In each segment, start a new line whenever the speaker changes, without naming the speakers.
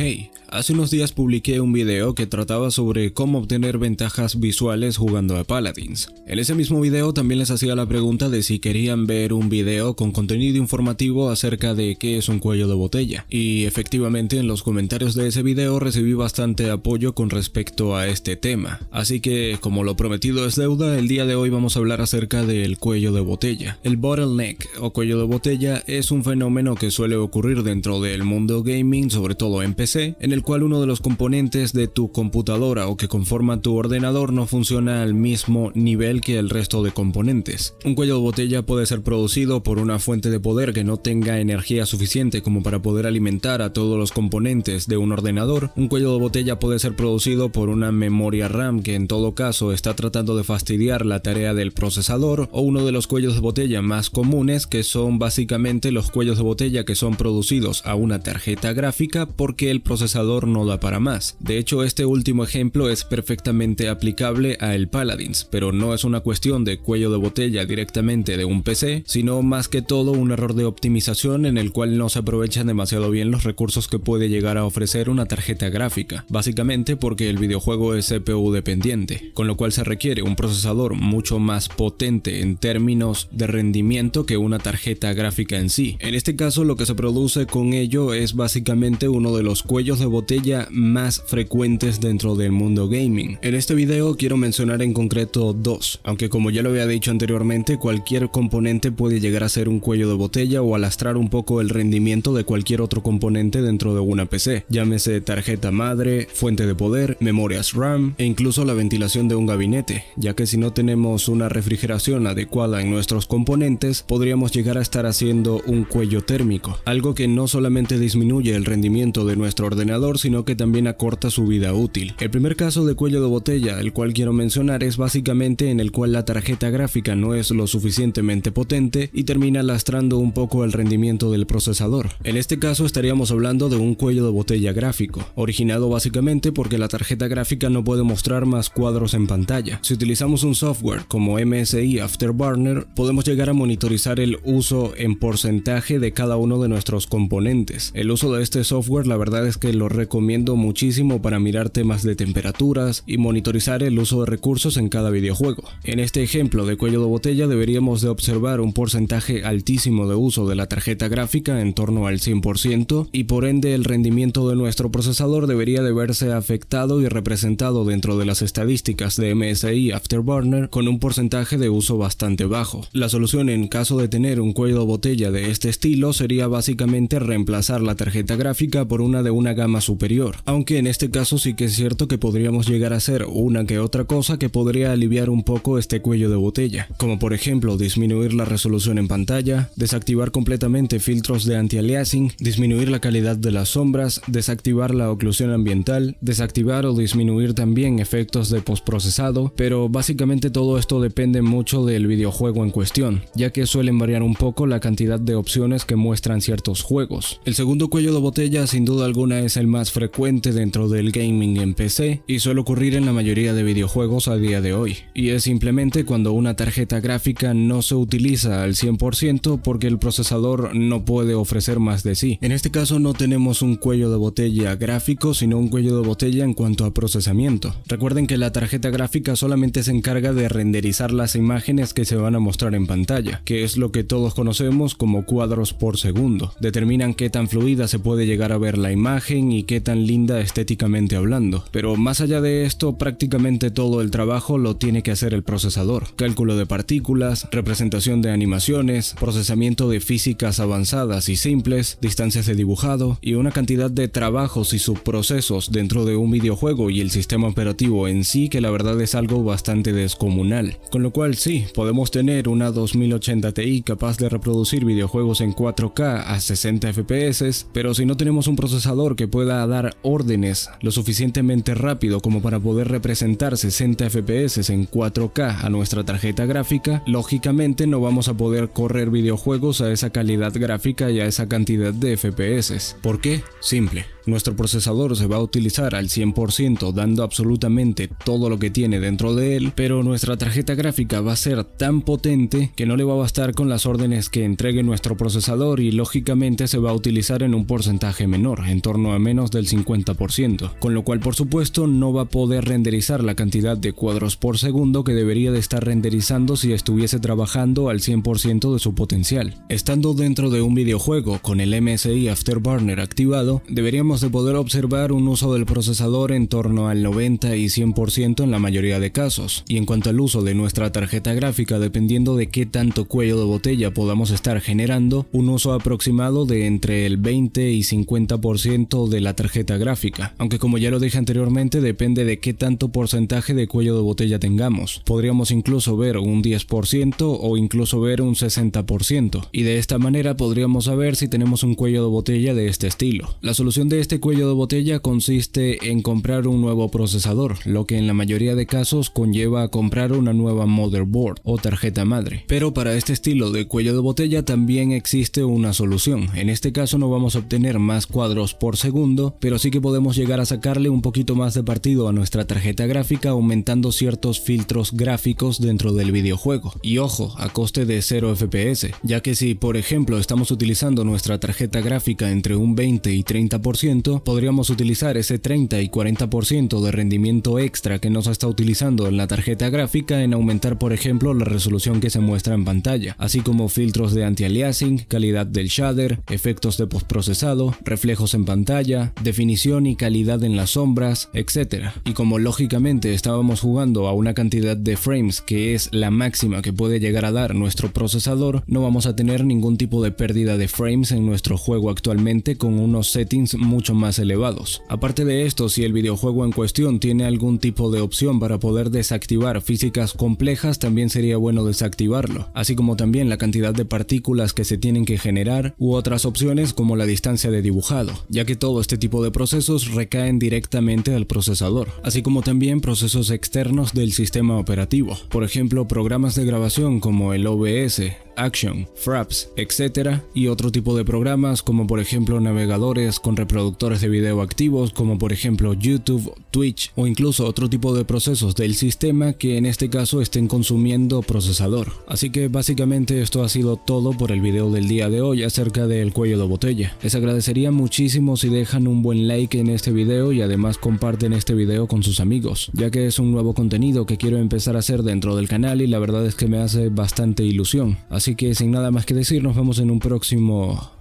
Hey, hace unos días publiqué un video que trataba sobre cómo obtener ventajas visuales jugando a Paladins. En ese mismo video también les hacía la pregunta de si querían ver un video con contenido informativo acerca de qué es un cuello de botella. Y efectivamente en los comentarios de ese video recibí bastante apoyo con respecto a este tema. Así que, como lo prometido es deuda, el día de hoy vamos a hablar acerca del cuello de botella. El bottleneck o cuello de botella es un fenómeno que suele ocurrir dentro del mundo gaming, sobre todo en PC, en el cual uno de los componentes de tu computadora o que conforman tu ordenador no funciona al mismo nivel que el resto de componentes. Un cuello de botella puede ser producido por una fuente de poder que no tenga energía suficiente como para poder alimentar a todos los componentes de un ordenador. Un cuello de botella puede ser producido por una memoria RAM que en todo caso está tratando de fastidiar la tarea del procesador, o uno de los cuellos de botella más comunes, que son básicamente los cuellos de botella que son producidos a una tarjeta gráfica porque el procesador no da para más. De hecho, este último ejemplo es perfectamente aplicable a el Paladins, pero no es una cuestión de cuello de botella directamente de un PC, sino más que todo un error de optimización en el cual no se aprovechan demasiado bien los recursos que puede llegar a ofrecer una tarjeta gráfica, básicamente porque el videojuego es CPU dependiente, con lo cual se requiere un procesador mucho más potente en términos de rendimiento que una tarjeta gráfica en sí. En este caso, lo que se produce con ello es básicamente uno de los cuellos de botella más frecuentes dentro del mundo gaming. En este video quiero mencionar en concreto dos, aunque como ya lo había dicho anteriormente, cualquier componente puede llegar a ser un cuello de botella o alastrar un poco el rendimiento de cualquier otro componente dentro de una PC, llámese tarjeta madre, fuente de poder, memorias RAM e incluso la ventilación de un gabinete, ya que si no tenemos una refrigeración adecuada en nuestros componentes, podríamos llegar a estar haciendo un cuello térmico, algo que no solamente disminuye el rendimiento de nuestro ordenador, sino que también acorta su vida útil. El primer caso de cuello de botella, el cual quiero mencionar, es básicamente en el cual la tarjeta gráfica no es lo suficientemente potente y termina lastrando un poco el rendimiento del procesador. En este caso estaríamos hablando de un cuello de botella gráfico, originado básicamente porque la tarjeta gráfica no puede mostrar más cuadros en pantalla. Si utilizamos un software como MSI Afterburner, podemos llegar a monitorizar el uso en porcentaje de cada uno de nuestros componentes. El uso de este software, la verdad es que lo recomiendo muchísimo para mirar temas de temperaturas y monitorizar el uso de recursos en cada videojuego. En este ejemplo de cuello de botella deberíamos de observar un porcentaje altísimo de uso de la tarjeta gráfica, en torno al 100%, y por ende el rendimiento de nuestro procesador debería de verse afectado y representado dentro de las estadísticas de MSI Afterburner con un porcentaje de uso bastante bajo. La solución en caso de tener un cuello de botella de este estilo sería básicamente reemplazar la tarjeta gráfica por una de una gama superior, aunque en este caso sí que es cierto que podríamos llegar a hacer una que otra cosa que podría aliviar un poco este cuello de botella, como por ejemplo disminuir la resolución en pantalla, desactivar completamente filtros de anti-aliasing, disminuir la calidad de las sombras, desactivar la oclusión ambiental, desactivar o disminuir también efectos de postprocesado, pero básicamente todo esto depende mucho del videojuego en cuestión, ya que suelen variar un poco la cantidad de opciones que muestran ciertos juegos. El segundo cuello de botella sin duda alguna es el más frecuente dentro del gaming en PC y suele ocurrir en la mayoría de videojuegos a día de hoy, y es simplemente cuando una tarjeta gráfica no se utiliza al 100% porque el procesador no puede ofrecer más de sí. En este caso no tenemos un cuello de botella gráfico, sino un cuello de botella en cuanto a procesamiento. Recuerden que la tarjeta gráfica solamente se encarga de renderizar las imágenes que se van a mostrar en pantalla, que es lo que todos conocemos como cuadros por segundo. Determinan qué tan fluida se puede llegar a ver la imagen y qué tan linda estéticamente hablando, pero más allá de esto prácticamente todo el trabajo lo tiene que hacer el procesador. Cálculo de partículas, representación de animaciones, procesamiento de físicas avanzadas y simples, distancias de dibujado y una cantidad de trabajos y subprocesos dentro de un videojuego y el sistema operativo en sí que la verdad es algo bastante descomunal. Con lo cual sí, podemos tener una 2080 Ti capaz de reproducir videojuegos en 4K a 60 FPS, pero si no tenemos un procesador que pueda dar órdenes lo suficientemente rápido como para poder representar 60 FPS en 4K a nuestra tarjeta gráfica, lógicamente no vamos a poder correr videojuegos a esa calidad gráfica y a esa cantidad de FPS. ¿Por qué? Simple. Nuestro procesador se va a utilizar al 100% dando absolutamente todo lo que tiene dentro de él, pero nuestra tarjeta gráfica va a ser tan potente que no le va a bastar con las órdenes que entregue nuestro procesador y lógicamente se va a utilizar en un porcentaje menor, en torno a menos del 50%, con lo cual por supuesto no va a poder renderizar la cantidad de cuadros por segundo que debería de estar renderizando si estuviese trabajando al 100% de su potencial. Estando dentro de un videojuego con el MSI Afterburner activado, deberíamos de poder observar un uso del procesador en torno al 90 y 100% en la mayoría de casos, y en cuanto al uso de nuestra tarjeta gráfica, dependiendo de qué tanto cuello de botella podamos estar generando, un uso aproximado de entre el 20 y 50% de la tarjeta gráfica, aunque como ya lo dije anteriormente, depende de qué tanto porcentaje de cuello de botella tengamos. Podríamos incluso ver un 10% o incluso ver un 60%, y de esta manera podríamos saber si tenemos un cuello de botella de este estilo. La solución de este cuello de botella consiste en comprar un nuevo procesador, lo que en la mayoría de casos conlleva a comprar una nueva motherboard o tarjeta madre. Pero para este estilo de cuello de botella también existe una solución. En este caso no vamos a obtener más cuadros por segundo, pero sí que podemos llegar a sacarle un poquito más de partido a nuestra tarjeta gráfica aumentando ciertos filtros gráficos dentro del videojuego. Y ojo, a coste de 0 FPS, ya que si por ejemplo estamos utilizando nuestra tarjeta gráfica entre un 20 y 30%, podríamos utilizar ese 30 y 40% de rendimiento extra que nos está utilizando en la tarjeta gráfica en aumentar por ejemplo la resolución que se muestra en pantalla, así como filtros de anti-aliasing, calidad del shader, efectos de postprocesado, reflejos en pantalla, definición y calidad en las sombras, etc. Y como lógicamente estábamos jugando a una cantidad de frames que es la máxima que puede llegar a dar nuestro procesador, no vamos a tener ningún tipo de pérdida de frames en nuestro juego actualmente con unos settings mucho más elevados. Aparte de esto, si el videojuego en cuestión tiene algún tipo de opción para poder desactivar físicas complejas, también sería bueno desactivarlo, así como también la cantidad de partículas que se tienen que generar u otras opciones como la distancia de dibujado, ya que todo este tipo de procesos recaen directamente al procesador, así como también procesos externos del sistema operativo, por ejemplo programas de grabación como el OBS, Action, Fraps, etc. y otro tipo de programas como por ejemplo navegadores con reproductores de video activos como por ejemplo YouTube, Twitch o incluso otro tipo de procesos del sistema que en este caso estén consumiendo procesador. Así que básicamente esto ha sido todo por el video del día de hoy acerca del cuello de botella. Les agradecería muchísimo si dejan un buen like en este video y además comparten este video con sus amigos, ya que es un nuevo contenido que quiero empezar a hacer dentro del canal y la verdad es que me hace bastante ilusión. Así que sin nada más que decir, nos vemos en un próximo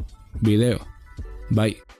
video. Bye.